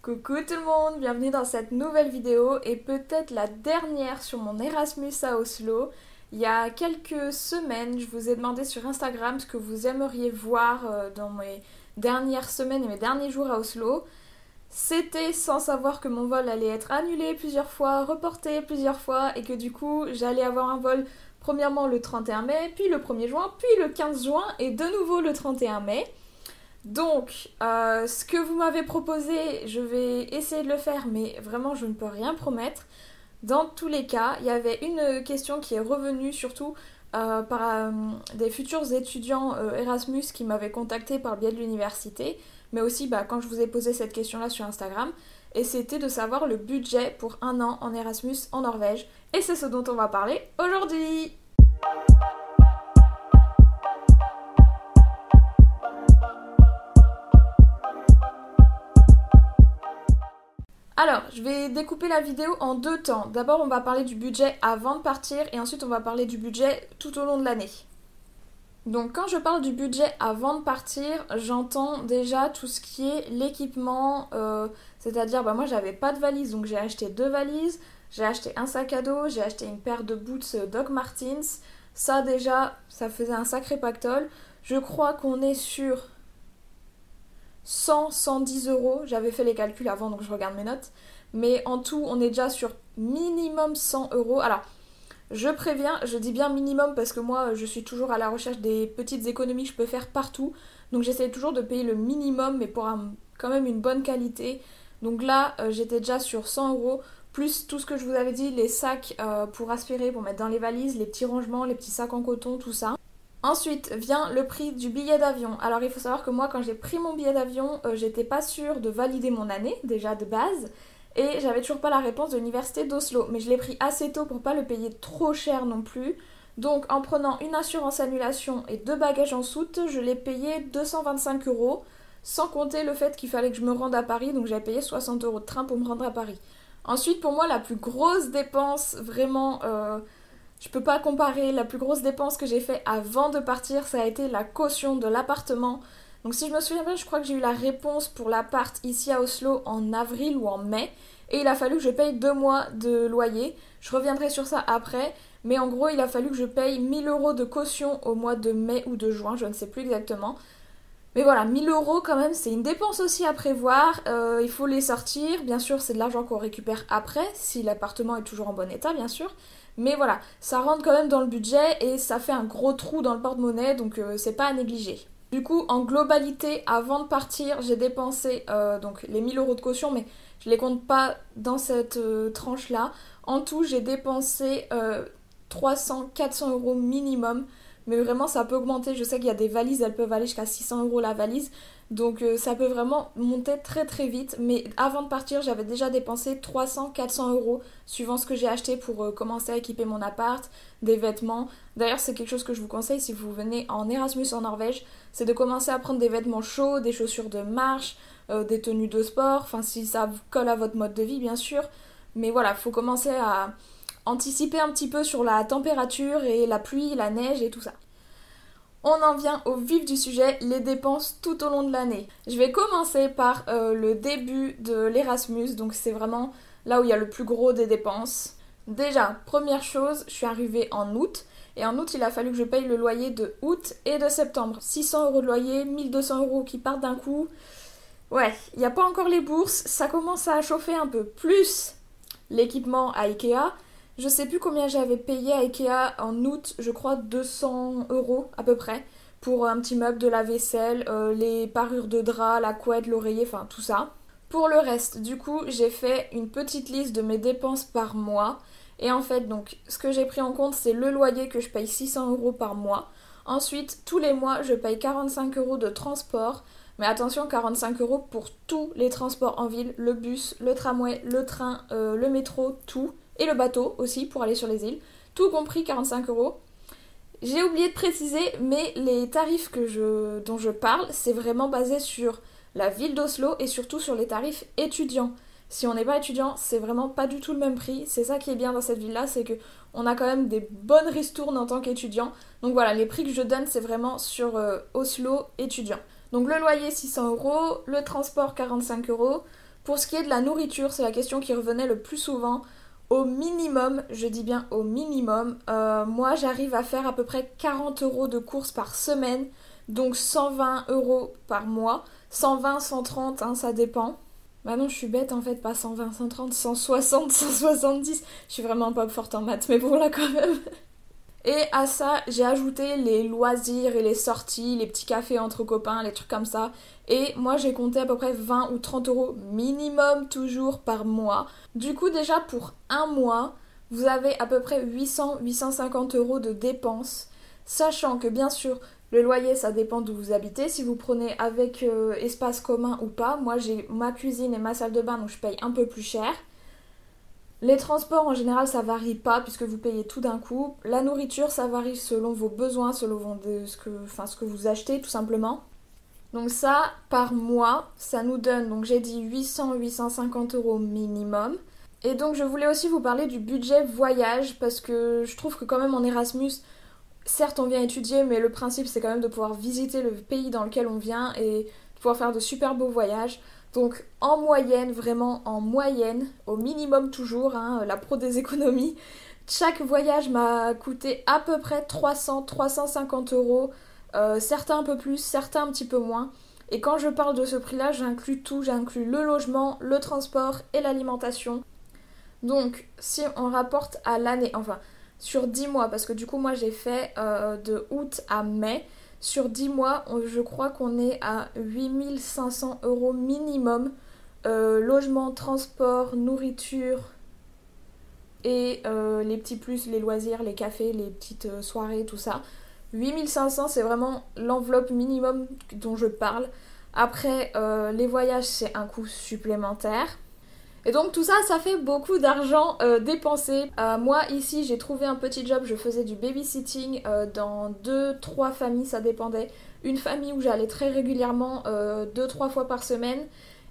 Coucou tout le monde, bienvenue dans cette nouvelle vidéo et peut-être la dernière sur mon Erasmus à Oslo. Il y a quelques semaines, je vous ai demandé sur Instagram ce que vous aimeriez voir dans mes dernières semaines et mes derniers jours à Oslo. C'était sans savoir que mon vol allait être annulé plusieurs fois, reporté plusieurs fois et que du coup j'allais avoir un vol premièrement le 31 mai, puis le 1er juin, puis le 15 juin et de nouveau le 31 mai. Donc, ce que vous m'avez proposé, je vais essayer de le faire, mais vraiment, je ne peux rien promettre. Dans tous les cas, il y avait une question qui est revenue, surtout par des futurs étudiants Erasmus qui m'avaient contacté par le biais de l'université, mais aussi quand je vous ai posé cette question-là sur Instagram, et c'était de savoir le budget pour un an en Erasmus en Norvège. Et c'est ce dont on va parler aujourd'hui. Alors, je vais découper la vidéo en deux temps. D'abord, on va parler du budget avant de partir et ensuite, on va parler du budget tout au long de l'année. Donc, quand je parle du budget avant de partir, j'entends déjà tout ce qui est l'équipement, c'est-à-dire, moi, j'avais pas de valise, donc j'ai acheté 2 valises, j'ai acheté un sac à dos, j'ai acheté une paire de boots Doc Martens. Ça, déjà, ça faisait un sacré pactole. Je crois qu'on est sur 110 euros, j'avais fait les calculs avant donc je regarde mes notes, mais en tout on est déjà sur minimum 100 euros. Alors je préviens, je dis bien minimum parce que moi je suis toujours à la recherche des petites économies que je peux faire partout, donc j'essaie toujours de payer le minimum mais pour quand même une bonne qualité. Donc là j'étais déjà sur 100 euros plus tout ce que je vous avais dit, les sacs pour aspirer, pour mettre dans les valises, les petits rangements, les petits sacs en coton, tout ça. Ensuite vient le prix du billet d'avion. Alors il faut savoir que moi quand j'ai pris mon billet d'avion, j'étais pas sûre de valider mon année, déjà de base, et j'avais toujours pas la réponse de l'université d'Oslo. Mais je l'ai pris assez tôt pour pas le payer trop cher non plus. Donc en prenant une assurance annulation et 2 bagages en soute, je l'ai payé 225 euros, sans compter le fait qu'il fallait que je me rende à Paris, donc j'avais payé 60 euros de train pour me rendre à Paris. Ensuite pour moi la plus grosse dépense vraiment... je peux pas comparer, la plus grosse dépense que j'ai fait avant de partir, ça a été la caution de l'appartement. Donc si je me souviens bien, je crois que j'ai eu la réponse pour l'appart ici à Oslo en avril ou en mai. Et il a fallu que je paye 2 mois de loyer. Je reviendrai sur ça après. Mais en gros, il a fallu que je paye 1000 euros de caution au mois de mai ou de juin, je ne sais plus exactement. Mais voilà, 1000 euros quand même, c'est une dépense aussi à prévoir. Il faut les sortir. Bien sûr, c'est de l'argent qu'on récupère après, si l'appartement est toujours en bon état, bien sûr. Mais voilà, ça rentre quand même dans le budget et ça fait un gros trou dans le porte-monnaie, donc c'est pas à négliger. Du coup, en globalité, avant de partir, j'ai dépensé donc les 1000 euros de caution, mais je les compte pas dans cette tranche-là. En tout, j'ai dépensé 300-400 euros minimum. Mais vraiment, ça peut augmenter. Je sais qu'il y a des valises, elles peuvent aller jusqu'à 600 euros la valise. Donc ça peut vraiment monter très très vite. Mais avant de partir, j'avais déjà dépensé 300-400 euros suivant ce que j'ai acheté pour commencer à équiper mon appart, des vêtements. D'ailleurs, c'est quelque chose que je vous conseille si vous venez en Erasmus en Norvège. C'est de commencer à prendre des vêtements chauds, des chaussures de marche, des tenues de sport. Enfin, si ça vous colle à votre mode de vie, bien sûr. Mais voilà, il faut commencer à anticiper un petit peu sur la température et la pluie, la neige et tout ça. On en vient au vif du sujet, les dépenses tout au long de l'année. Je vais commencer par le début de l'Erasmus, donc c'est vraiment là où il y a le plus gros des dépenses. Déjà, première chose, je suis arrivée en août, et en août il a fallu que je paye le loyer de août et de septembre. 600 euros de loyer, 1200 euros qui partent d'un coup. Ouais, il n'y a pas encore les bourses, ça commence à chauffer un peu. Plus l'équipement à Ikea. Je sais plus combien j'avais payé à Ikea en août, je crois 200 euros à peu près, pour un petit meuble, de la vaisselle, les parures de drap, la couette, l'oreiller, enfin tout ça. Pour le reste, du coup, j'ai fait une petite liste de mes dépenses par mois. Et en fait, donc, ce que j'ai pris en compte, c'est le loyer que je paye 600 euros par mois. Ensuite, tous les mois, je paye 45 euros de transport. Mais attention, 45 euros pour tous les transports en ville, le bus, le tramway, le train, le métro, tout. Et le bateau aussi pour aller sur les îles. Tout compris 45 euros. J'ai oublié de préciser, mais les tarifs dont je parle, c'est vraiment basé sur la ville d'Oslo et surtout sur les tarifs étudiants. Si on n'est pas étudiant, c'est vraiment pas du tout le même prix. C'est ça qui est bien dans cette ville-là, c'est que on a quand même des bonnes ristournes en tant qu'étudiant. Donc voilà, les prix que je donne, c'est vraiment sur Oslo étudiant. Donc le loyer 600 euros, le transport 45 euros, Pour ce qui est de la nourriture, c'est la question qui revenait le plus souvent. Au minimum, je dis bien au minimum, moi j'arrive à faire à peu près 40 euros de courses par semaine, donc 120 euros par mois. 120, 130, hein, ça dépend. Bah non, je suis bête en fait, pas 120, 130, 160, 170. Je suis vraiment pas forte en maths, mais bon là quand même. Et à ça, j'ai ajouté les loisirs et les sorties, les petits cafés entre copains, les trucs comme ça. Et moi, j'ai compté à peu près 20 ou 30 euros minimum toujours par mois. Du coup, déjà pour un mois, vous avez à peu près 800-850 euros de dépenses. Sachant que bien sûr, le loyer, ça dépend d'où vous habitez. Si vous prenez avec espace commun ou pas. Moi, j'ai ma cuisine et ma salle de bain, donc je paye un peu plus cher. Les transports en général ça varie pas puisque vous payez tout d'un coup. La nourriture ça varie selon vos besoins, selon ce que vous achetez tout simplement. Donc ça par mois ça nous donne, donc j'ai dit 800-850 euros minimum. Et donc je voulais aussi vous parler du budget voyage parce que je trouve que quand même en Erasmus, certes on vient étudier mais le principe c'est quand même de pouvoir visiter le pays dans lequel on vient et de pouvoir faire de super beaux voyages. Donc en moyenne, vraiment en moyenne, au minimum toujours, hein, la pro des économies, chaque voyage m'a coûté à peu près 300-350 euros, certains un peu plus, certains un petit peu moins. Et quand je parle de ce prix-là, j'inclus tout, j'inclus le logement, le transport et l'alimentation. Donc si on rapporte à l'année, enfin sur 10 mois, parce que du coup moi j'ai fait de août à mai, sur 10 mois, je crois qu'on est à 8500 euros minimum. Logement, transport, nourriture et les petits plus, les loisirs, les cafés, les petites soirées, tout ça. 8500, c'est vraiment l'enveloppe minimum dont je parle. Après, les voyages, c'est un coût supplémentaire. Et donc tout ça, ça fait beaucoup d'argent dépensé. Moi ici, j'ai trouvé un petit job, je faisais du babysitting dans 2-3 familles, ça dépendait. Une famille où j'allais très régulièrement 2-3 fois par semaine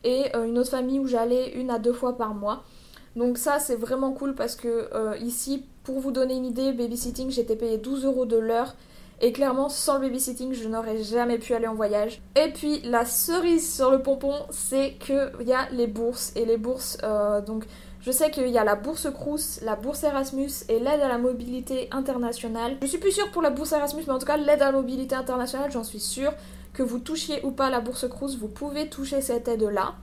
et une autre famille où j'allais 1 à 2 fois par mois. Donc ça c'est vraiment cool parce que ici, pour vous donner une idée, babysitting, j'étais payée 12 euros de l'heure. Et clairement, sans le babysitting, je n'aurais jamais pu aller en voyage. Et puis, la cerise sur le pompon, c'est qu'il y a les bourses. Et les bourses, donc, je sais qu'il y a la bourse Crous, la bourse Erasmus et l'aide à la mobilité internationale. Je suis plus sûre pour la bourse Erasmus, mais en tout cas, l'aide à la mobilité internationale, j'en suis sûre. Que vous touchiez ou pas la bourse Crous, vous pouvez toucher cette aide-là.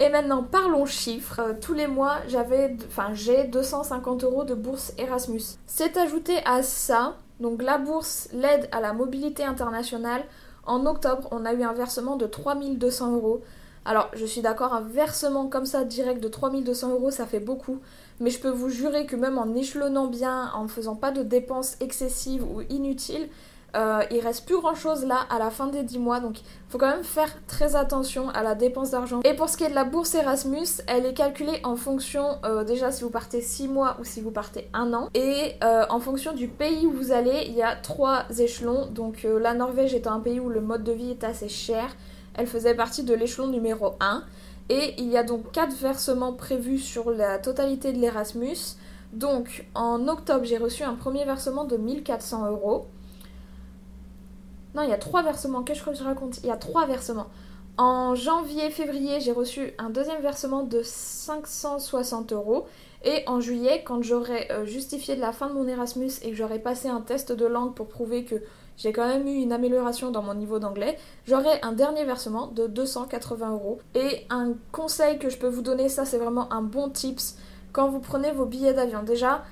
Et maintenant, parlons chiffres. Tous les mois, j'ai 250 euros de bourse Erasmus. C'est ajouté à ça... Donc la bourse, l'aide à la mobilité internationale, en octobre, on a eu un versement de 3200 euros. Alors, je suis d'accord, un versement comme ça direct de 3200 euros, ça fait beaucoup. Mais je peux vous jurer que même en échelonnant bien, en ne faisant pas de dépenses excessives ou inutiles, il reste plus grand chose là à la fin des 10 mois, donc il faut quand même faire très attention à la dépense d'argent. Et pour ce qui est de la bourse Erasmus, elle est calculée en fonction déjà si vous partez 6 mois ou si vous partez 1 an, et en fonction du pays où vous allez, il y a 3 échelons. Donc la Norvège étant un pays où le mode de vie est assez cher, elle faisait partie de l'échelon numéro 1, et il y a donc 4 versements prévus sur la totalité de l'Erasmus. Donc en octobre j'ai reçu un premier versement de 1400 euros. Non, il y a 3 versements. Qu'est-ce que je raconte? Il y a 3 versements. En janvier, février, j'ai reçu un deuxième versement de 560 euros. Et en juillet, quand j'aurai justifié de la fin de mon Erasmus et que j'aurai passé un test de langue pour prouver que j'ai quand même eu une amélioration dans mon niveau d'anglais, j'aurai un dernier versement de 280 euros. Et un conseil que je peux vous donner, ça c'est vraiment un bon tips, quand vous prenez vos billets d'avion. Déjà,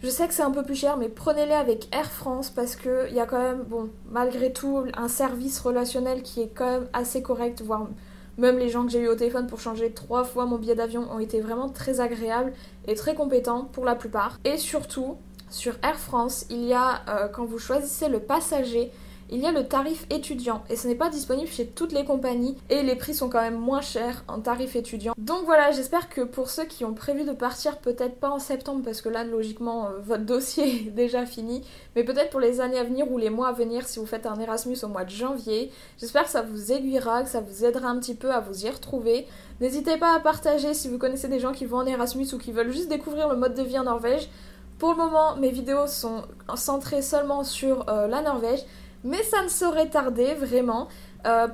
je sais que c'est un peu plus cher, mais prenez-les avec Air France parce qu'il y a quand même, bon, malgré tout, un service relationnel qui est quand même assez correct, voire même les gens que j'ai eu au téléphone pour changer 3 fois mon billet d'avion ont été vraiment très agréables et très compétents pour la plupart. Et surtout, sur Air France, il y a, quand vous choisissez le passager, il y a le tarif étudiant et ce n'est pas disponible chez toutes les compagnies et les prix sont quand même moins chers en tarif étudiant. Donc voilà, j'espère que pour ceux qui ont prévu de partir, peut-être pas en septembre parce que là logiquement votre dossier est déjà fini, mais peut-être pour les années à venir ou les mois à venir si vous faites un Erasmus au mois de janvier, j'espère que ça vous aiguillera, que ça vous aidera un petit peu à vous y retrouver. N'hésitez pas à partager si vous connaissez des gens qui vont en Erasmus ou qui veulent juste découvrir le mode de vie en Norvège. Pour le moment, mes vidéos sont centrées seulement sur la Norvège. Mais ça ne saurait tarder, vraiment.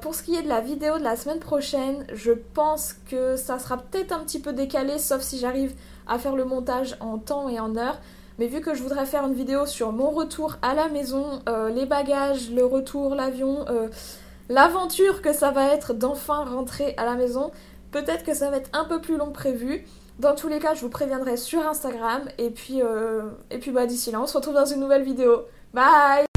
Pour ce qui est de la vidéo de la semaine prochaine, je pense que ça sera peut-être un petit peu décalé, sauf si j'arrive à faire le montage en temps et en heure. Mais vu que je voudrais faire une vidéo sur mon retour à la maison, les bagages, le retour, l'avion, l'aventure que ça va être d'enfin rentrer à la maison, peut-être que ça va être un peu plus long que prévu. Dans tous les cas, je vous préviendrai sur Instagram. Et puis bah, d'ici là, on se retrouve dans une nouvelle vidéo. Bye!